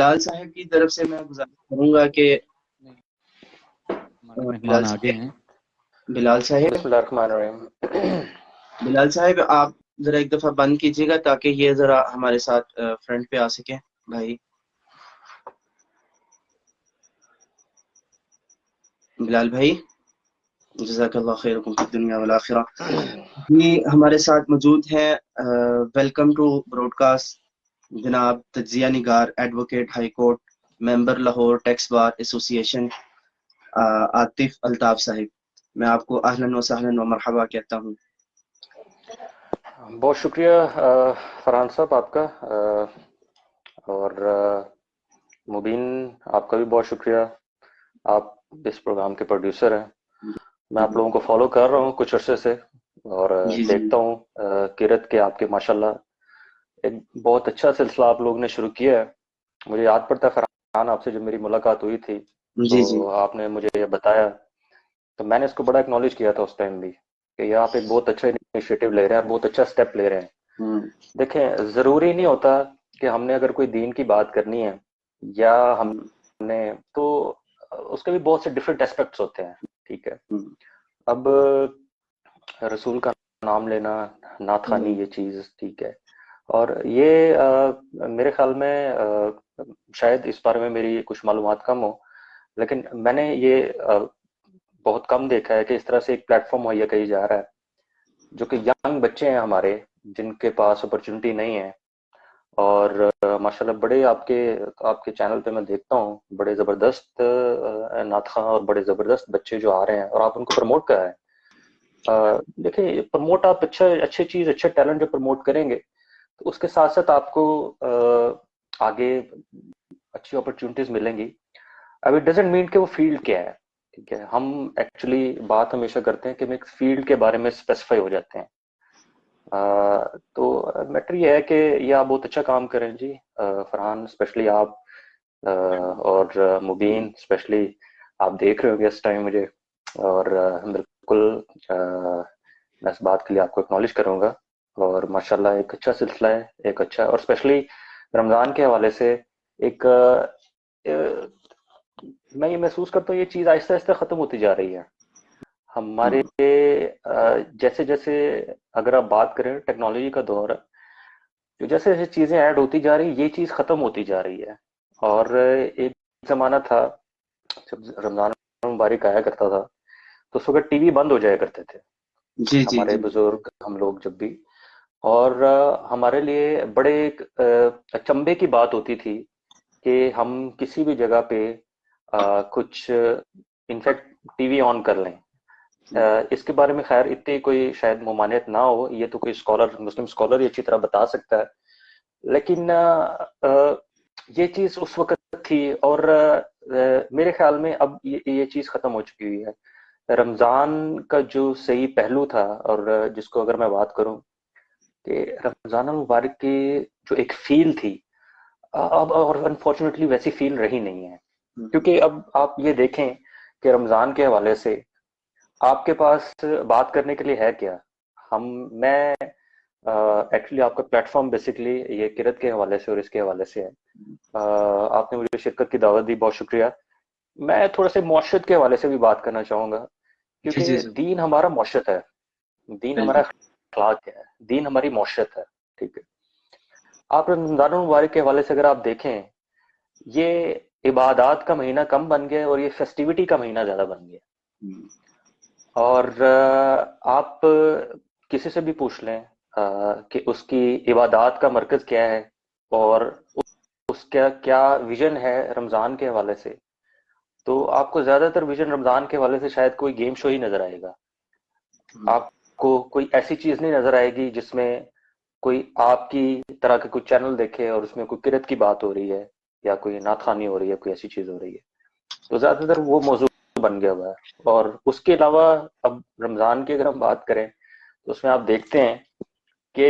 بلال صاحب کی طرف سے میں گزارش کروں گا کہ ہمارے بلال مہمان آگے ہیں. بلال صاحب بسم اللہ الرحمن الرحیم. بلال صاحب آپ ذرا ایک دفعہ بند کیجیے گا تاکہ یہ ذرا ہمارے ساتھ فرنٹ پہ آ سکیں بھائی. بلال بھائی جزاک اللہ خیرکم فی الدنیا والآخرہ. جی ہمارے ساتھ موجود ہیں ویلکم ٹو براڈ کاسٹ جناب تجزیہ نگار ایڈوکیٹ ہائی کورٹ ممبر لاہور ٹیکس بار ایسوسی ایشن عاطف الطاف صاحب. میں آپ کو اہلاً و سہلاً و مرحبا کہتا ہوں. بہت شکریہ فرحان صاحب آپ کا، اور مبین آپ کا بھی بہت شکریہ. آپ اس پروگرام کے پروڈیوسر ہیں. میں آپ لوگوں کو فالو کر رہا ہوں کچھ عرصے سے، اور جی دیکھتا ہوں کرت کے آپ کے ماشاءاللہ ایک بہت اچھا سلسلہ آپ لوگ نے شروع کیا ہے. مجھے یاد پڑتا ہے فرحان آپ سے جب میری ملاقات ہوئی تھی جی جی تو آپ نے مجھے یہ بتایا، تو میں نے اس کو بڑا اکنالج کیا تھا اس ٹائم بھی کہ یہ آپ ایک بہت اچھا انیشیٹو لے رہے ہیں، بہت اچھا سٹیپ لے رہے ہیں. دیکھیں ضروری نہیں ہوتا کہ ہم نے اگر کوئی دین کی بات کرنی ہے یا ہم نے تو اس کے بھی بہت سے ڈفرینٹ اسپیکٹس ہوتے ہیں. ٹھیک ہے، اب رسول کا نام لینا، نعت خوانی، یہ چیز ٹھیک ہے. اور یہ میرے خیال میں شاید اس بارے میں میری کچھ معلومات کم ہو، لیکن میں نے یہ بہت کم دیکھا ہے کہ اس طرح سے ایک پلیٹ فارم مہیا کہی جا رہا ہے جو کہ ینگ بچے ہیں ہمارے جن کے پاس اپرچونٹی نہیں ہے. اور ماشاءاللہ بڑے آپ کے چینل پہ میں دیکھتا ہوں بڑے زبردست نعت خواں اور بڑے زبردست بچے جو آ رہے ہیں اور آپ ان کو پروموٹ کر رہے ہیں. دیکھیں پروموٹ آپ اچھے چیز اچھے ٹیلنٹ جو پروموٹ کریں گے تو اس کے ساتھ ساتھ آپ کو آگے اچھی اپرچونٹیز ملیں گی. اب اٹ ڈزنٹ مین کہ وہ فیلڈ کیا ہے. ٹھیک ہے، ہم ایکچولی بات ہمیشہ کرتے ہیں کہ ہم ایک فیلڈ کے بارے میں اسپیسیفائی ہو جاتے ہیں. تو میٹر یہ ہے کہ یہ آپ بہت اچھا کام کریں جی فرحان، اسپیشلی آپ اور مبین اسپیشلی آپ دیکھ رہے ہو گے اس ٹائم مجھے، اور بالکل میں اس بات کے لیے آپ کو اکنالج کروں گا. اور ماشاءاللہ ایک اچھا سلسلہ ہے، ایک اچھا، اور اسپیشلی رمضان کے حوالے سے ایک میں یہ محسوس کرتا ہوں یہ چیز آہستہ آہستہ ختم ہوتی جا رہی ہے. ہمارے جیسے جیسے اگر آپ بات کریں ٹیکنالوجی کا دور ہے، جو جیسے جیسے چیزیں ایڈ ہوتی جا رہی یہ چیز ختم ہوتی جا رہی ہے. اور ایک زمانہ تھا جب رمضان مبارک آیا کرتا تھا تو اس وقت ٹی وی بند ہو جایا کرتے تھے جی جی ہمارے جی بزرگ، ہم لوگ جب بھی، اور ہمارے لیے بڑے ایک اچنبے کی بات ہوتی تھی کہ ہم کسی بھی جگہ پہ کچھ انفیکٹ ٹی وی آن کر لیں. اس کے بارے میں خیر اتنی کوئی شاید ممانعت نہ ہو، یہ تو کوئی مسلم اسکالر ہی اچھی طرح بتا سکتا ہے. لیکن یہ چیز اس وقت تھی، اور میرے خیال میں اب یہ چیز ختم ہو چکی ہوئی ہے. رمضان کا جو صحیح پہلو تھا، اور جس کو اگر میں بات کروں کہ رمضان المبارک کی جو ایک فیل تھی اب اور انفارچونیٹلی ویسی فیل رہی نہیں ہے. کیونکہ اب آپ یہ دیکھیں کہ رمضان کے حوالے سے آپ کے پاس بات کرنے کے لیے ہے کیا. میں ایکچولی آپ کا پلیٹ فارم بیسکلی یہ کرت کے حوالے سے اور اس کے حوالے سے ہے. آپ نے مجھے شرکت کی دعوت دی، بہت شکریہ. میں تھوڑا سا معاشرت کے حوالے سے بھی بات کرنا چاہوں گا، کیونکہ دین ہمارا معاشرت ہے، دین ہمارا اخلاق ہے، دین ہماری معاشرت ہے. ٹھیک ہے، آپ رمضان المبارک کے حوالے سے اگر آپ دیکھیں یہ عبادات کا مہینہ کم بن گیا اور یہ فیسٹیوٹی کا مہینہ زیادہ بن گیا. اور آپ کسی سے بھی پوچھ لیں کہ اس کی عبادات کا مرکز کیا ہے اور اس کا کیا ویژن ہے رمضان کے حوالے سے، تو آپ کو زیادہ تر ویژن رمضان کے حوالے سے شاید کوئی گیم شو ہی نظر آئے گا. آپ کو کوئی ایسی چیز نہیں نظر آئے گی جس میں کوئی آپ کی طرح کے کوئی چینل دیکھے اور اس میں کوئی کرت کی بات ہو رہی ہے یا کوئی نعت خوانی ہو رہی ہے، کوئی ایسی چیز ہو رہی ہے. تو زیادہ تر وہ موضوع بن گیا ہوا ہے. اور اس کے علاوہ اب رمضان کی اگر ہم بات کریں تو اس میں آپ دیکھتے ہیں کہ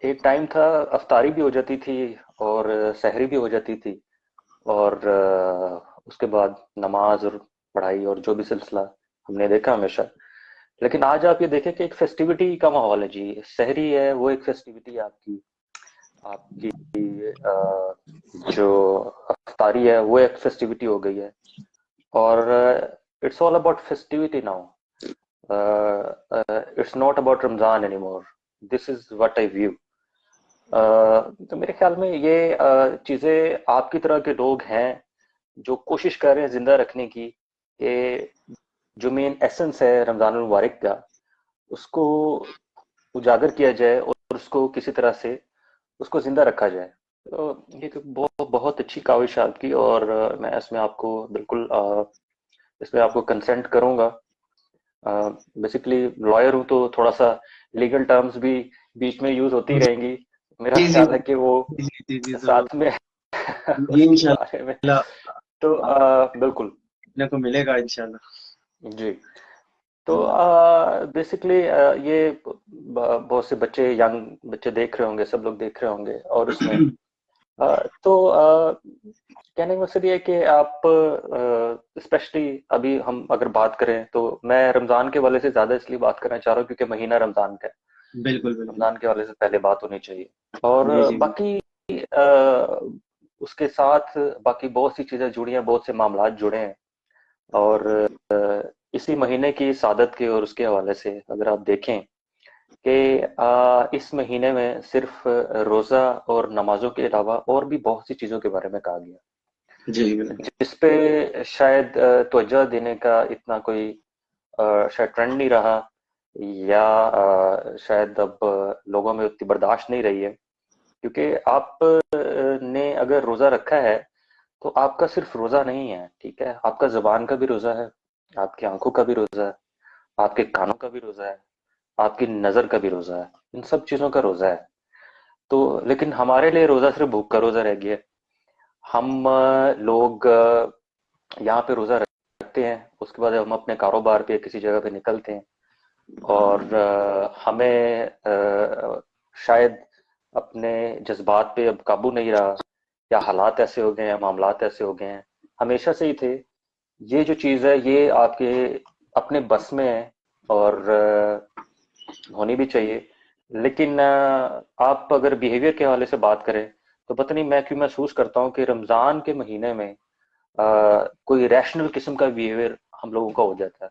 ایک ٹائم تھا افطاری بھی ہو جاتی تھی اور سحری بھی ہو جاتی تھی، اور اس کے بعد نماز اور پڑھائی اور جو بھی سلسلہ ہم نے دیکھا ہمیشہ. لیکن آج آپ یہ دیکھیں کہ ایک فیسٹیوٹی کا ماحول ہے جی. سحری ہے وہ ایک فیسٹیوٹی ہے آپ کی، آپ کی جو افطاری ہے وہ ایک فیسٹیوٹی ہو گئی ہے, اور it's all about festivity now, it's not about Ramzan any more. This is what I view. تو میرے خیال میں یہ چیزیں آپ کی طرح کے لوگ ہیں جو کوشش کر رہے ہیں زندہ رکھنے کی, کہ جو مین ایسنس ہے رمضان المبارک کا اس کو اجاگر کیا جائے اور اس کو کسی طرح سے اس کو زندہ رکھا جائے. تو یہ تو بہت اچھی کاوش ہے آپ کی, اور میں اس میں آپ کو بالکل اس میں آپ کو کنسنٹ کروں گا. بیسیکلی لائر ہوں تو تھوڑا سا لیگل ٹرمز بھی بیچ میں یوز ہوتی رہیں گی. میرا جی جی خیال ہے کہ وہ جی ضرور ساتھ میں جی اس کے بارے میں انشاءاللہ تو بالکل دیکھنے کو ملے گا انشاءاللہ. جی. تو بیسکلی یہ بہت سے بچے, ینگ بچے دیکھ رہے ہوں گے, سب لوگ دیکھ رہے ہوں گے, اور اس میں تو کہنے کا مقصد یہ ہے کہ آپ اسپیشلی ابھی ہم اگر بات کریں تو میں رمضان کے والے سے زیادہ اس لیے بات کرنا چاہ رہا ہوں کیونکہ مہینہ رمضان کا ہے. بالکل بالکل رمضان کے والے سے پہلے بات ہونی چاہیے. اور جی جی باقی اس کے ساتھ باقی بہت سی چیزیں جڑی ہیں, بہت سے معاملات جڑے ہیں. اور اسی مہینے کی سعادت کے اور اس کے حوالے سے اگر آپ دیکھیں کہ اس مہینے میں صرف روزہ اور نمازوں کے علاوہ اور بھی بہت سی چیزوں کے بارے میں کہا گیا, جی بالکل جس پہ شاید توجہ دینے کا اتنا کوئی شاید ٹرینڈ نہیں رہا, یا شاید اب لوگوں میں اتنی برداشت نہیں رہی ہے. کیونکہ آپ نے اگر روزہ رکھا ہے تو آپ کا صرف روزہ نہیں ہے, ٹھیک ہے, آپ کا زبان کا بھی روزہ ہے, آپ کی آنکھوں کا بھی روزہ ہے, آپ کے کانوں کا بھی روزہ ہے, آپ کی نظر کا بھی روزہ ہے, ان سب چیزوں کا روزہ ہے. تو لیکن ہمارے لیے روزہ صرف بھوک کا روزہ رہ گیا. ہم لوگ یہاں پہ روزہ رکھتے ہیں, اس کے بعد ہم اپنے کاروبار پہ کسی جگہ پہ نکلتے ہیں, اور ہمیں شاید اپنے جذبات پہ اب قابو نہیں رہا, یا حالات ایسے ہو گئے ہیں, معاملات ایسے ہو گئے ہیں, ہمیشہ سے ہی تھے. یہ جو چیز ہے یہ آپ کے اپنے بس میں ہے اور ہونی بھی چاہیے. لیکن آپ اگر بیہیویئر کے حوالے سے بات کریں تو پتہ نہیں میں کیوں محسوس کرتا ہوں کہ رمضان کے مہینے میں کوئی ریشنل قسم کا بیہیویئر ہم لوگوں کا ہو جاتا ہے.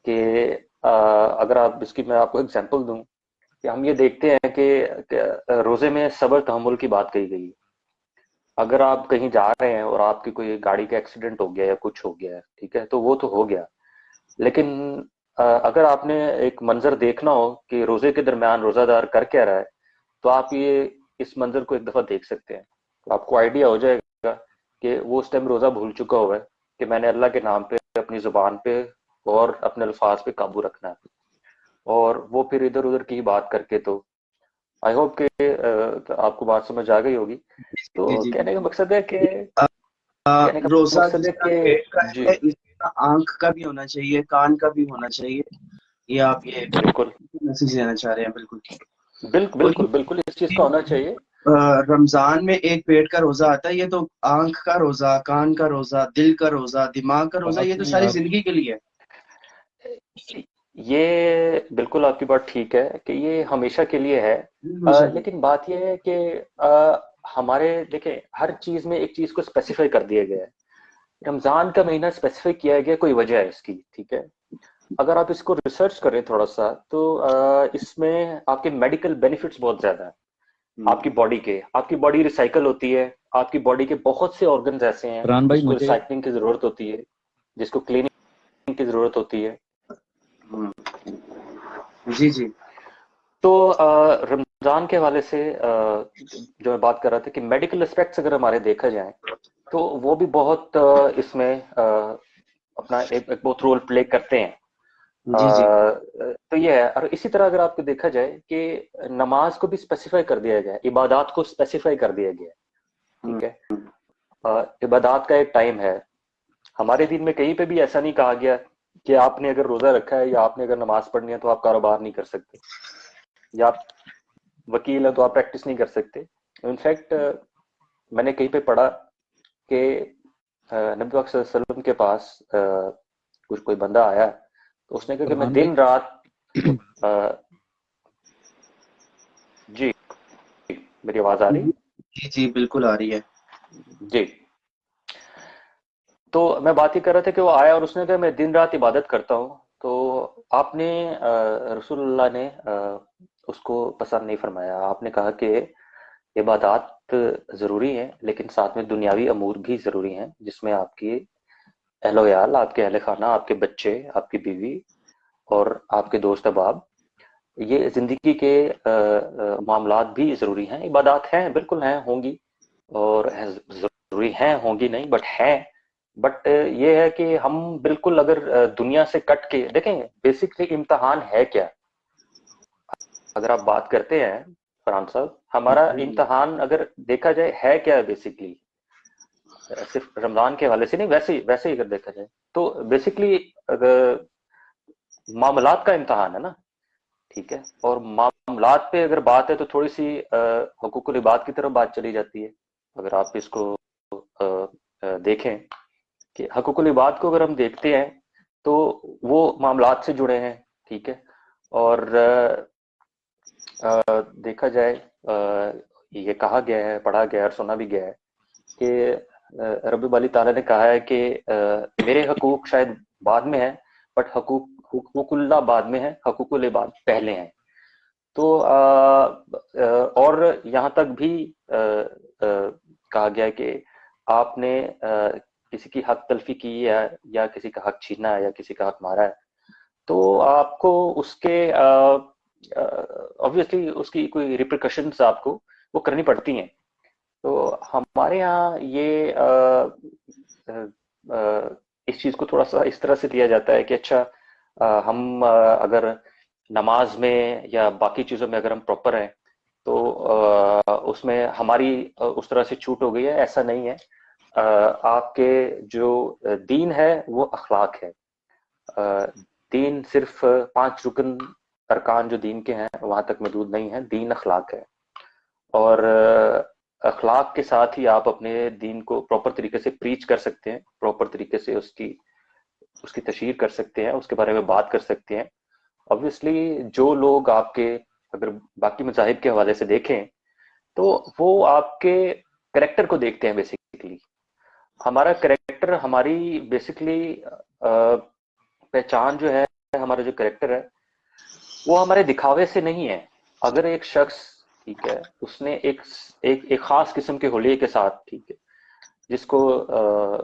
کہ اگر آپ اس کی میں آپ کو اگزامپل دوں کہ ہم یہ دیکھتے ہیں کہ روزے میں صبر تحمل کی بات کہی گئی ہے. اگر آپ کہیں جا رہے ہیں اور آپ کی کوئی گاڑی کا ایکسیڈنٹ ہو گیا یا کچھ ہو گیا ہے, ٹھیک ہے, تو وہ تو ہو گیا. لیکن اگر آپ نے ایک منظر دیکھنا ہو کہ روزے کے درمیان روزہ دار کر کیا رہا ہے, تو آپ یہ اس منظر کو ایک دفعہ دیکھ سکتے ہیں. تو آپ کو آئیڈیا ہو جائے گا کہ وہ اس ٹائم روزہ بھول چکا ہوا ہے کہ میں نے اللہ کے نام پہ اپنی زبان پہ اور اپنے الفاظ پہ قابو رکھنا ہے, اور وہ پھر ادھر ادھر کی بات کر کے. تو آئی ہوپ کہ آپ کو بات سمجھ آ گئی ہوگی. جی تو جی کہنے کا مقصد ہے کہ کہنے کا روزہ مقصد جس ہے طرح کہ پیٹ کا جی ہے اس طرح آنکھ کا بھی ہونا چاہیے, کان کا بھی ہونا چاہیے. یہ آپ یہ بالکل میسج دینا چاہ رہے ہیں. بالکل اور بالکل بالکل اس چیز کا ہونا چاہیے. رمضان میں ایک پیٹ کا روزہ آتا ہے, یہ تو آنکھ کا روزہ, کان کا روزہ, دل کا روزہ, دماغ کا روزہ, یہ تو ساری زندگی کے لیے ہے. یہ بالکل آپ کی بات ٹھیک ہے کہ یہ ہمیشہ کے لیے ہے. لیکن بات یہ ہے کہ ہمارے دیکھیں ہر چیز میں ایک چیز کو اسپیسیفائی کر دیا گیا ہے. رمضان کا مہینہ اسپیسیفائی کیا گیا, کوئی وجہ ہے اس کی, ٹھیک ہے. اگر آپ اس کو ریسرچ کریں تھوڑا سا تو اس میں آپ کے میڈیکل بینیفٹس بہت زیادہ ہیں. آپ کی باڈی کے, آپ کی باڈی ریسائیکل ہوتی ہے, آپ کی باڈی کے بہت سے آرگنز ایسے ہیں جس کو ریسائکلنگ کی ضرورت ہوتی ہے, جس کو کلیننگ کی ضرورت ہوتی ہے. جی جی. تو رمضان کے حوالے سے جو میں بات کر رہا تھا کہ میڈیکل اسپیکٹس اگر ہمارے دیکھا جائیں تو وہ بھی بہت اس میں اپنا ایک بہت رول پلے کرتے ہیں. جی جی تو یہ ہے. اور اسی طرح اگر آپ کو دیکھا جائے کہ نماز کو بھی اسپیسیفائی کر دیا گیا, عبادات کو اسپیسیفائی کر دیا گیا, ٹھیک ہے. عبادات کا ایک ٹائم ہے. ہمارے دین میں کہیں پہ بھی ایسا نہیں کہا گیا کہ آپ نے اگر روزہ رکھا ہے یا آپ نے اگر نماز پڑھنی ہے تو آپ کاروبار نہیں کر سکتے, یا آپ وکیل ہیں تو آپ پریکٹس نہیں کر سکتے. انفیکٹ میں نے کہیں پہ پڑھا کہ نبی پاک صلی اللہ علیہ وسلم کے پاس کچھ کوئی بندہ آیا تو اس نے کہا کہ میں دن رات جی میری آواز آ رہی ہے؟ جی جی بالکل آ رہی ہے جی. تو میں بات یہ کر رہا تھا کہ وہ آیا اور اس نے کہا میں دن رات عبادت کرتا ہوں. تو آپ نے رسول اللہ نے اس کو پسند نہیں فرمایا. آپ نے کہا کہ عبادات ضروری ہیں لیکن ساتھ میں دنیاوی امور بھی ضروری ہیں، جس میں آپ کی اہل و عیال، آپ کے اہل خانہ، آپ کے بچے، آپ کی بیوی اور آپ کے دوست احباب، یہ زندگی کے معاملات بھی ضروری ہیں. عبادات ہیں، بالکل ہیں، ہوں گی، اور ضروری ہیں، ہوں گی نہیں، بٹ ہیں. بٹ یہ ہے کہ ہم بالکل اگر دنیا سے کٹ کے دیکھیں، بیسکلی امتحان ہے کیا؟ اگر آپ بات کرتے ہیں فرحان صاحب، ہمارا امتحان اگر دیکھا جائے ہے کیا بیسکلی، صرف رمضان کے حوالے سے نہیں، ویسے ہی اگر دیکھا جائے تو بیسکلی معاملات کا امتحان ہے نا. ٹھیک ہے، اور معاملات پہ اگر بات ہے تو تھوڑی سی حقوق العباد کی طرف بات چلی جاتی ہے. اگر آپ اس کو دیکھیں کہ حقوق العباد کو اگر ہم دیکھتے ہیں تو وہ معاملات سے جڑے ہیں. ٹھیک ہے، اور دیکھا جائے یہ کہا گیا ہے، پڑھا گیا ہے اور سنا بھی گیا ہے کہ رب والی تعالیٰ نے کہا ہے کہ میرے حقوق شاید بعد میں ہیں، بٹ حقوق اللہ بعد میں ہے، حقوق العباد پہلے ہیں. تو اور یہاں تک بھی کہا گیا کہ آپ نے کسی کی حق تلفی کی ہے یا کسی کا حق چھینا ہے یا کسی کا حق مارا ہے تو آپ کو اس کے obviously اس کی کوئی ریپریکشنز آپ کو وہ کرنی پڑتی ہیں. تو ہمارے یہاں یہ اس چیز کو تھوڑا سا اس طرح سے دیا جاتا ہے کہ اچھا ہم اگر نماز میں یا باقی چیزوں میں اگر ہم پراپر ہیں تو اس میں ہماری اس طرح سے چھوٹ ہو گئی ہے. ایسا نہیں ہے. آپ کے جو دین ہے وہ اخلاق ہے. دین صرف 5 رکن ارکان جو دین کے ہیں وہاں تک محدود نہیں ہے. دین اخلاق ہے، اور اخلاق کے ساتھ ہی آپ اپنے دین کو پراپر طریقے سے پریچ کر سکتے ہیں، پراپر طریقے سے اس کی تشہیر کر سکتے ہیں، اس کے بارے میں بات کر سکتے ہیں. obviously جو لوگ آپ کے اگر باقی مذاہب کے حوالے سے دیکھیں تو وہ آپ کے کریکٹر کو دیکھتے ہیں. بیسیکلی ہمارا کریکٹر، ہماری بیسیکلی پہچان جو ہے، ہمارا جو کریکٹر ہے وہ ہمارے دکھاوے سے نہیں ہے. اگر ایک شخص، ٹھیک ہے، اس نے ایک خاص قسم کے حلیے کے ساتھ، ٹھیک ہے، جس کو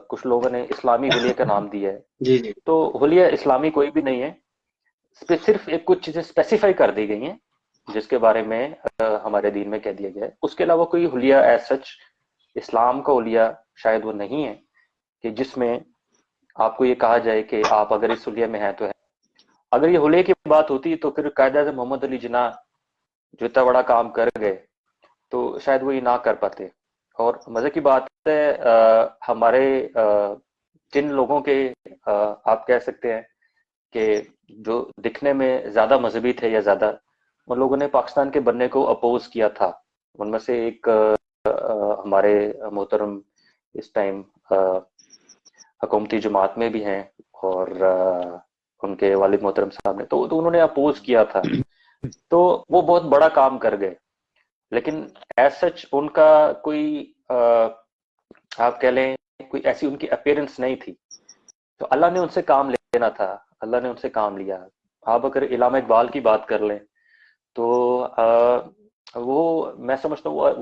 کچھ لوگوں نے اسلامی حلیے کا نام دیا ہے، جی جی تو حلیہ اسلامی کوئی بھی نہیں ہے. اس پہ صرف کچھ چیزیں اسپیسیفائی کر دی گئی ہیں جس کے بارے میں ہمارے دین میں کہہ دیا گیا ہے. اس کے علاوہ کوئی حلیہ ایز سچ اسلام کا حلیہ شاید وہ نہیں ہے کہ جس میں آپ کو یہ کہا جائے کہ آپ اگر اس حلیہ میں ہیں تو ہے. اگر یہ حلیہ کی بات ہوتی تو پھر قائد اعظم محمد علی جناح جو اتنا بڑا کام کر گئے تو شاید وہ یہ نہ کر پاتے. اور مزے کی بات ہے ہمارے جن لوگوں کے آپ کہہ سکتے ہیں کہ جو دکھنے میں زیادہ مذہبی تھے یا زیادہ، ان لوگوں نے پاکستان کے بننے کو اپوز کیا تھا. ان میں سے ایک ہمارے محترم اس ٹائم حکومتی جماعت میں بھی ہیں اور ان کے والد محترم صاحب نے، تو انہوں نے اپوز کیا تھا. تو وہ بہت بڑا کام کر گئے، لیکن ایز سچ ان کا کوئی آپ کہہ لیں کوئی ایسی ان کی اپیرنس نہیں تھی. تو اللہ نے ان سے کام لینا تھا، اللہ نے ان سے کام لیا. آپ اگر علامہ اقبال کی بات کر لیں تو وہ میں سمجھتا ہوں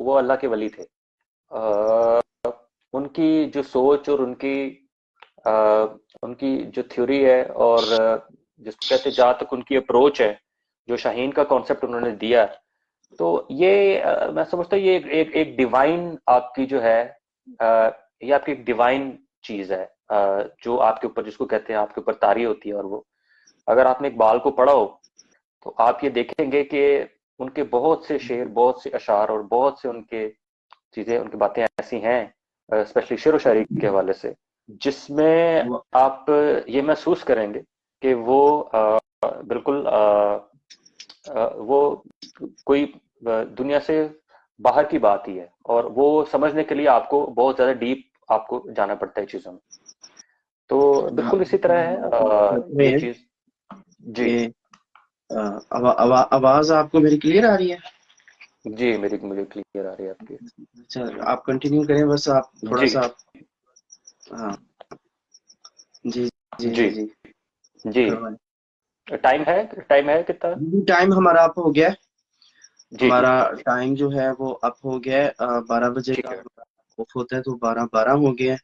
وہ اللہ کے ولی تھے. ان کی جو سوچ اور ان کی جو تھیوری ہے اور جس کو کہتے ہیں جہاں تک ان کی اپروچ ہے، جو شاہین کا کانسیپٹ انہوں نے دیا، تو یہ میں سمجھتا ہوں یہ ایک ڈیوائن آپ کی جو ہے یہ آپ کی ایک ڈیوائن چیز ہے جو آپ کے اوپر، جس کو کہتے ہیں آپ کے اوپر طاری ہوتی ہے. اور وہ اگر آپ نے اقبال کو پڑھا ہو تو آپ یہ دیکھیں گے کہ ان کے بہت سے شعر، بہت سے اشعار اور بہت سے ان کے چیزیں، ان کی باتیں ایسی ہیں اسپیشلی شعر و شاعری کے حوالے سے، جس میں آپ یہ محسوس کریں گے کہ وہ بالکل وہ کوئی دنیا سے باہر کی بات ہی ہے، اور وہ سمجھنے کے لیے آپ کو بہت زیادہ ڈیپ آپ کو جانا پڑتا ہے چیزوں میں. تو بالکل اسی طرح ہے یہ چیز. جی آواز آپ کو میری کلیئر آ رہی ہے؟ جی میری مجھے کلیئر آ رہی ہے آپ کی. اچھا آپ کنٹینیو کریں بس آپ تھوڑا جی سا ہاں جی جی جی جی جی جی. کروائیں. ٹائم ہے کتنا؟ ٹائم ہمارا اپ ہو گیا ہے. جی جی ہمارا ٹائم جو ہے وہ اپ ہو گیا ہے 12 بجے ٹھیک کا ہے. آف ہوتا ہے تو 12 ہو گیا ہے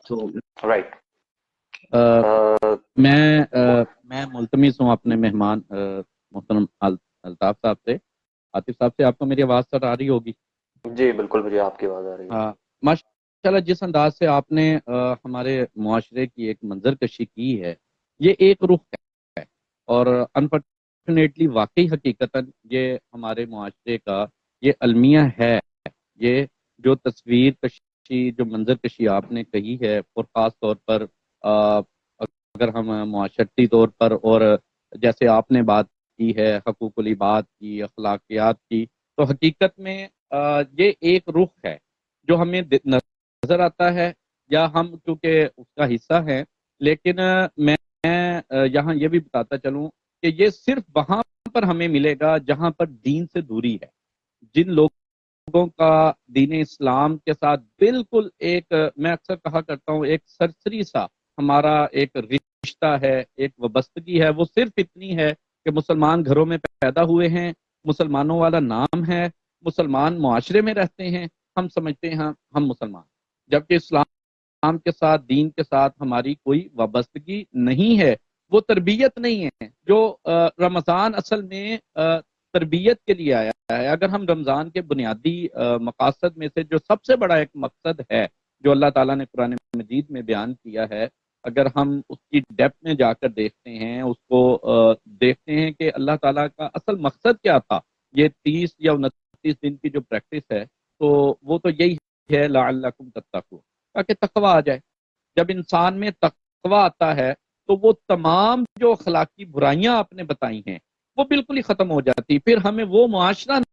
تو رائٹ. میں ملتمس ہوں اپنے مہمان محترم الطاف صاحب سے. عاطف صاحب سے آپ کو میری آواز سر آ رہی ہوگی؟ جی بالکل مجھے آپ کی آواز آ رہی ہے. ہاں ماشاء اللہ جس انداز سے آپ نے ہمارے معاشرے کی ایک منظر کشی کی ہے یہ ایک رخ ہے اور انفارچونیٹلی واقعی حقیقتاً یہ ہمارے معاشرے کا یہ المیہ ہے. یہ جو تصویر کشی جو منظر کشی آپ نے کہی ہے اور خاص طور پر اگر ہم معاشرتی طور پر اور جیسے آپ نے بات کی ہے حقوق العباد کی اخلاقیات کی تو حقیقت میں یہ ایک رخ ہے جو ہمیں نظر آتا ہے یا ہم چونکہ اس کا حصہ ہیں لیکن میں یہاں یہ بھی بتاتا چلوں کہ یہ صرف وہاں پر ہمیں ملے گا جہاں پر دین سے دوری ہے. جن لوگوں کا دین اسلام کے ساتھ بالکل ایک میں اکثر کہا کرتا ہوں ایک سرسری سا ہمارا ایک رشتہ ہے ایک وابستگی ہے وہ صرف اتنی ہے کہ مسلمان گھروں میں پیدا ہوئے ہیں مسلمانوں والا نام ہے مسلمان معاشرے میں رہتے ہیں ہم سمجھتے ہیں ہم مسلمان جبکہ اسلام کے ساتھ دین کے ساتھ ہماری کوئی وابستگی نہیں ہے. وہ تربیت نہیں ہے جو رمضان اصل میں تربیت کے لیے آیا ہے. اگر ہم رمضان کے بنیادی مقاصد میں سے جو سب سے بڑا ایک مقصد ہے جو اللہ تعالیٰ نے قرآن مجید میں بیان کیا ہے اگر ہم اس کی ڈیپتھ میں جا کر دیکھتے ہیں اس کو دیکھتے ہیں کہ اللہ تعالیٰ کا اصل مقصد کیا تھا یہ 30 یا 29 دن کی جو پریکٹس ہے تو وہ تو یہی ہے لعلکم تتقون تاکہ تقویٰ آ جائے. جب انسان میں تقویٰ آتا ہے تو وہ تمام جو اخلاقی برائیاں آپ نے بتائی ہیں وہ بالکل ہی ختم ہو جاتی. پھر ہمیں وہ معاشرہ